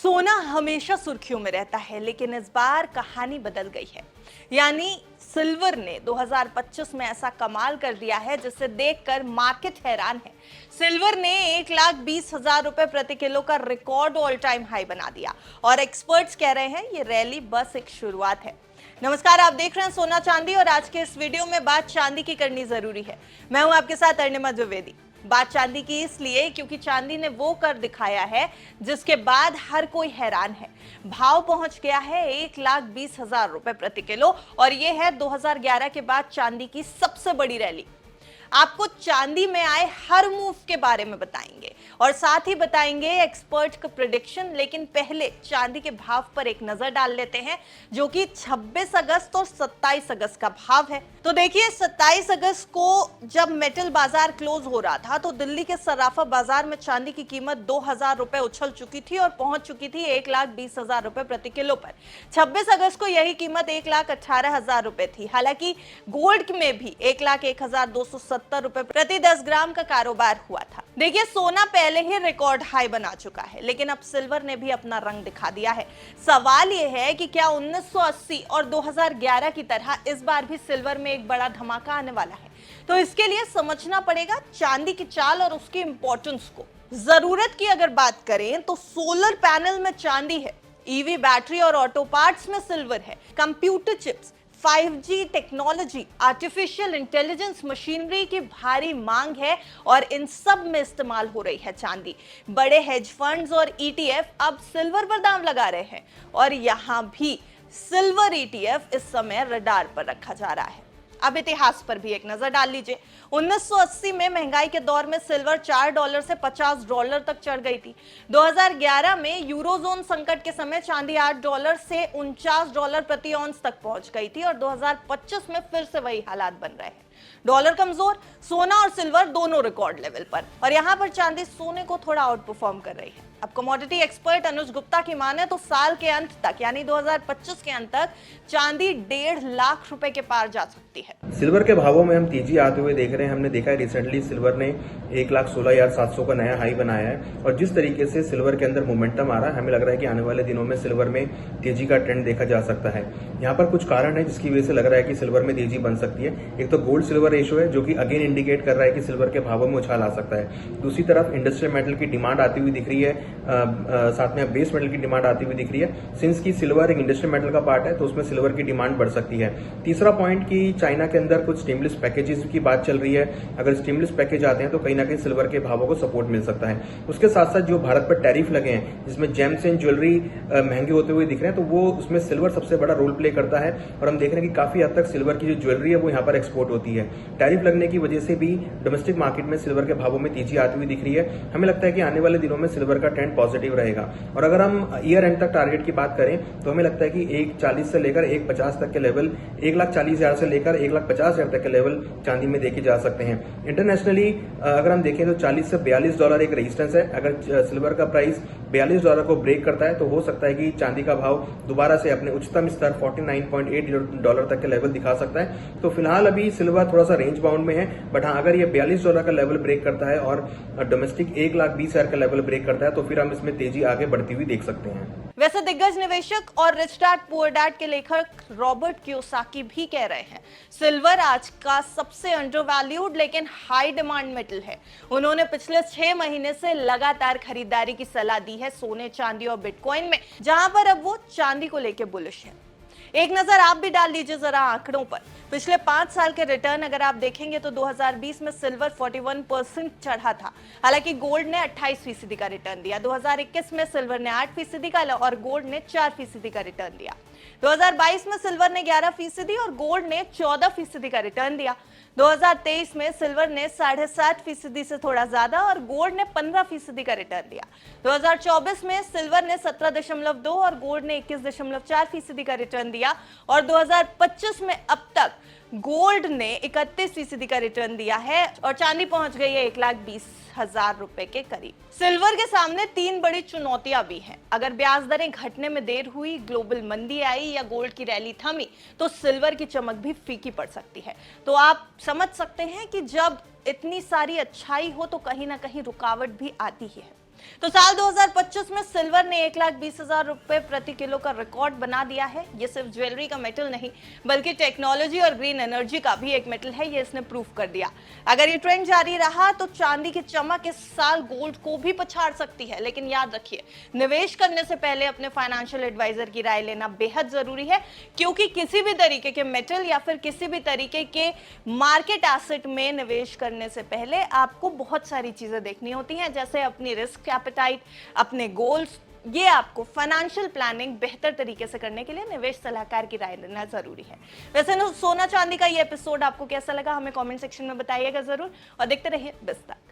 सोना हमेशा सुर्खियों में रहता है, लेकिन इस बार कहानी बदल गई है। यानी सिल्वर ने 2025 में ऐसा कमाल कर दिया है जिसे देखकर मार्केट हैरान है। सिल्वर ने 1,20,000 रुपए प्रति किलो का रिकॉर्ड ऑल टाइम हाई बना दिया और एक्सपर्ट्स कह रहे हैं ये रैली बस एक शुरुआत है। नमस्कार, आप देख रहे हैं सोना चांदी और आज के इस वीडियो में बात चांदी की करनी जरूरी है। मैं हूं आपके साथ अर्णिमा द्विवेदी। बात चांदी की इसलिए क्योंकि चांदी ने वो कर दिखाया है जिसके बाद हर कोई हैरान है। भाव पहुंच गया है 1,20,000 रुपए प्रति किलो और ये है 2011 के बाद चांदी की सबसे बड़ी रैली। आपको चांदी में आए हर मूव के बारे में बताएंगे और साथ ही बताएंगे एक्सपर्ट का प्रेडिक्शन। लेकिन पहले चांदी के भाव पर एक नजर डाल लेते हैं जो कि 26 अगस्त और 27 अगस्त का भाव है। तो देखिए, 27 अगस्त को जब मेटल बाजार क्लोज हो रहा था तो दिल्ली के सराफा बाजार में चांदी की कीमत 2,000 रुपए उछल चुकी थी और पहुंच चुकी थी 1,20,000 रुपए प्रति किलो पर। 26 अगस्त को यही कीमत 1,18,000 रुपए थी। हालांकि गोल्ड में भी 1,01,270 रुपए प्रति 10 ग्राम का कारोबार हुआ था। देखिए, सोना पहले ही रिकॉर्ड हाई बना चुका है, लेकिन अब सिल्वर ने भी अपना रंग दिखा दिया है। सवाल यह है कि क्या 1980 और 2011 की तरह इस बार भी सिल्वर में एक बड़ा धमाका आने वाला है? तो इसके लिए समझना पड़ेगा चांदी की चाल और उसकी इंपॉर्टेंस को। जरूरत की अगर बात करें तो सोलर पैनल में चांदी है, ईवी बैटरी और ऑटो पार्ट्स में सिल्वर है, computer chips, 5G technology, artificial intelligence machinery की भारी मांग है और इन सब में इस्तेमाल हो रही है चांदी। बड़े हेज फंड्स और ETF अब सिल्वर पर दाम लगा रहे हैं और यहां भी सिल्वर ETF इस समय रडार पर रखा जा रहा है। अब इतिहास पर भी एक नजर डाल लीजिए। 1980 में महंगाई के दौर में सिल्वर $4 से $50 तक चढ़ गई थी। 2011 में यूरोजोन संकट के समय चांदी $8 से $49 प्रति औंस तक पहुंच गई थी और 2025 में फिर से वही हालात बन रहे हैं। डॉलर कमजोर, सोना और सिल्वर दोनों रिकॉर्ड लेवल पर और यहां पर चांदी सोने को थोड़ा आउट परफॉर्म कर रही है। अब कमोडिटी एक्सपर्ट अनुज गुप्ता की माने तो साल के अंत तक यानी 2025 के अंत तक चांदी 1.5 लाख रुपए के पार जा सकती है। सिल्वर के भावों में हम तेजी आते हुए देख रहे हैं। हमने देखा है रिसेंटली सिल्वर ने 1,16,700 का नया हाई बनाया है और जिस तरीके से सिल्वर के अंदर मोमेंटम आ रहा है, हमें लग रहा है कि आने वाले दिनों में सिल्वर में तेजी का ट्रेंड देखा जा सकता है। यहाँ पर कुछ कारण है जिसकी वजह से लग रहा है कि सिल्वर में तेजी बन सकती है। एक तो गोल्ड सिल्वर रेशो है जो कि अगेन इंडिकेट कर रहा है कि सिल्वर के भावों में उछाल आ सकता है। दूसरी तरफ इंडस्ट्रियल मेटल की डिमांड आती हुई दिख रही है, साथ में बेस मेटल की डिमांड आती हुई दिख रही है। सिंस की सिल्वर एक इंडस्ट्रियल मेटल का पार्ट है तो उसमें सिल्वर की डिमांड बढ़ सकती है। तीसरा पॉइंट कि चाइना के अंदर कुछ स्टिमुलस पैकेजेस की बात चल रही है। अगर स्टिमुलस पैकेज आते हैं तो कहीं ना कहीं सिल्वर के भावों को सपोर्ट मिल सकता है। उसके साथ साथ जो भारत पर टैरिफ लगे हैं जिसमें जेम्स एंड ज्वेलरी महंगे होते हुए दिख रहे हैं तो वो उसमें सिल्वर सबसे बड़ा रोल प्ले करता है और हम देख रहे हैं कि काफी हद तक सिल्वर की जो ज्वेलरी है वो यहाँ पर एक्सपोर्ट होती है। टैरिफ लगने की वजह से भी डोमेस्टिक मार्केट में सिल्वर के भावों में तेजी आती हुई दिख रही है। हमें लगता है कि आने वाले दिनों में सिल्वर का ट्रेंड पॉजिटिव रहेगा और अगर हम ईयर एंड तक टारगेट की बात करें तो हमें लगता है कि 1,40 से लेकर 1,50 तक के लेवल, 1,40,000 से लेकर 1,50,000 तक के लेवल चांदी में देखे जा सकते हैं। इंटरनेशनली अगर हम देखें तो $40 से $42 एक रेजिस्टेंस है। अगर सिल्वर का प्राइस $42 को ब्रेक करता है तो हो सकता है कि चांदी का भाव दोबारा से अपने उच्चतम स्तर $49.8 तक के लेवल दिखा सकता है। तो फिलहाल अभी सिल्वर थोड़ा सा रेंज बाउंड में है, बट हाँ अगर ये $42 का लेवल ब्रेक करता है और डोमेस्टिक 1,20,000 का लेवल ब्रेक करता है तो फिर हम इसमें तेजी आगे बढ़ती हुई देख सकते हैं। वैसे दिग्गज निवेशक और रिच डैड पुअर डैड के लेखक रॉबर्ट कियोसाकी भी कह रहे हैं सिल्वर आज का सबसे अंडरवैल्यूड लेकिन हाई डिमांड मेटल है। उन्होंने पिछले 6 महीने से लगातार खरीदारी की सलाह दी है सोने, चांदी और बिटकॉइन में, जहां पर अब वो चांदी को लेकर बुलिश है। एक नजर आप भी डाल लीजिए जरा आंकड़ों पर। पिछले 5 साल के रिटर्न अगर आप देखेंगे तो 2020 में सिल्वर 41% चढ़ा था, हालांकि गोल्ड ने 28% का रिटर्न दिया। 2021 में सिल्वर ने 8% का और गोल्ड ने 4% का रिटर्न दिया। 2022 में सिल्वर ने 11% और गोल्ड ने 14% का रिटर्न दिया। 2023 में सिल्वर ने 7.5% से थोड़ा ज्यादा और गोल्ड ने 15% का रिटर्न दिया। 2024 में सिल्वर ने 17.2 और गोल्ड ने 21.4% का रिटर्न दिया और 2025 में अब तक गोल्ड ने 31% का रिटर्न दिया है और चांदी पहुंच गई है 1,20,000 रुपए के करीब। सिल्वर के सामने 3 बड़ी चुनौतियां भी हैं। अगर ब्याज दरें घटने में देर हुई, ग्लोबल मंदी आई या गोल्ड की रैली थमी तो सिल्वर की चमक भी फीकी पड़ सकती है। तो आप समझ सकते हैं कि जब इतनी सारी अच्छाई हो तो कहीं ना कहीं रुकावट भी आती ही है। तो साल 2025 में सिल्वर ने 1,20,000 रुपए प्रति किलो का रिकॉर्ड बना दिया है। ये सिर्फ ज्वेलरी का मेटल नहीं बल्कि टेक्नोलॉजी और ग्रीन एनर्जी का भी एक मेटल है, ये इसने प्रूव कर दिया। अगर ये ट्रेंड जारी रहा तो चांदी की चमक इस साल गोल्ड को भी पछाड़ सकती है। लेकिन याद रखिए, निवेश करने से पहले अपने फाइनेंशियल एडवाइजर की राय लेना बेहद जरूरी है, क्योंकि किसी भी तरीके के मेटल या फिर किसी भी तरीके के मार्केट एसेट में निवेश करने से पहले आपको बहुत सारी चीजें देखनी होती हैं, जैसे अपनी रिस्क एपेटाइट, अपने गोल्स। ये आपको फाइनेंशियल प्लानिंग बेहतर तरीके से करने के लिए निवेश सलाहकार की राय लेना जरूरी है। वैसे सोना चांदी का ये एपिसोड आपको कैसा लगा हमें कमेंट सेक्शन में बताइएगा जरूर, और देखते रहिए बिज़ तक।